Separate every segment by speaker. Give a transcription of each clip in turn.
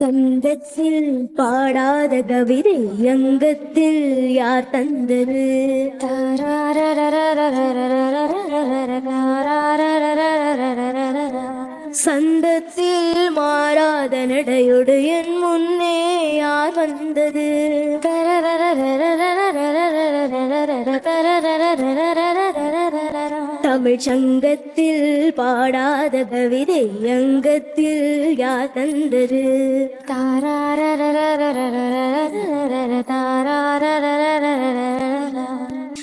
Speaker 1: தங்கத்தில் பாடாத கவிதை அங்கத்தில் யார் தந்தது? சந்தத்தில் மாறாத நடையோடு என் முன்னே யார் வந்தது? தமிழ் சங்கத்தில் பாடாத கவிதை அங்கத்தில் யார் தந்தது?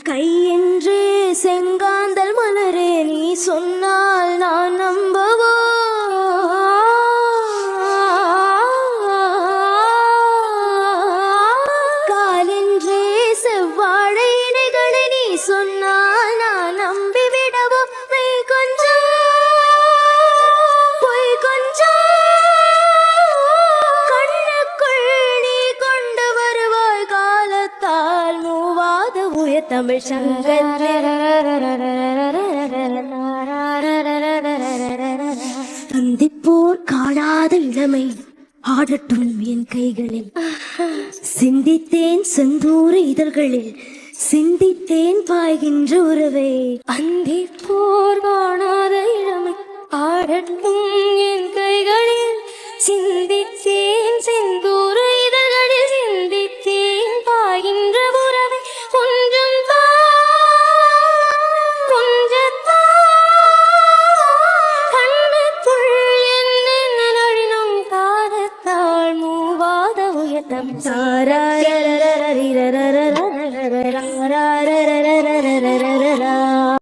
Speaker 1: கையென்று செங்காந்தல் மலரே நீ சொன்னால் நான் நம்பவோ? காலென்றே செவ்வாழை இணைகளை நீ சொன்னால் நான் நம்பிவிடவோ? மெய் கொஞ்சம் பொய் கொஞ்சம் கண்ணுக்குள் நீ கொண்டு வருவாய் காலத்தால் மூவாத உயர் தமிழ் சங்கத்தில் சந்திப்போர் காணாத இளமை ஆடட்டும் என் கைகளில். சிந்தித்தேன் செந்தூர இதழ்களில் சிந்தித்தேன் பாய்கின்ற உறவை. அந்திப்போர் காணாத இளமை ஆடட்டும் என் கைகளில் சிந்தித்தேன்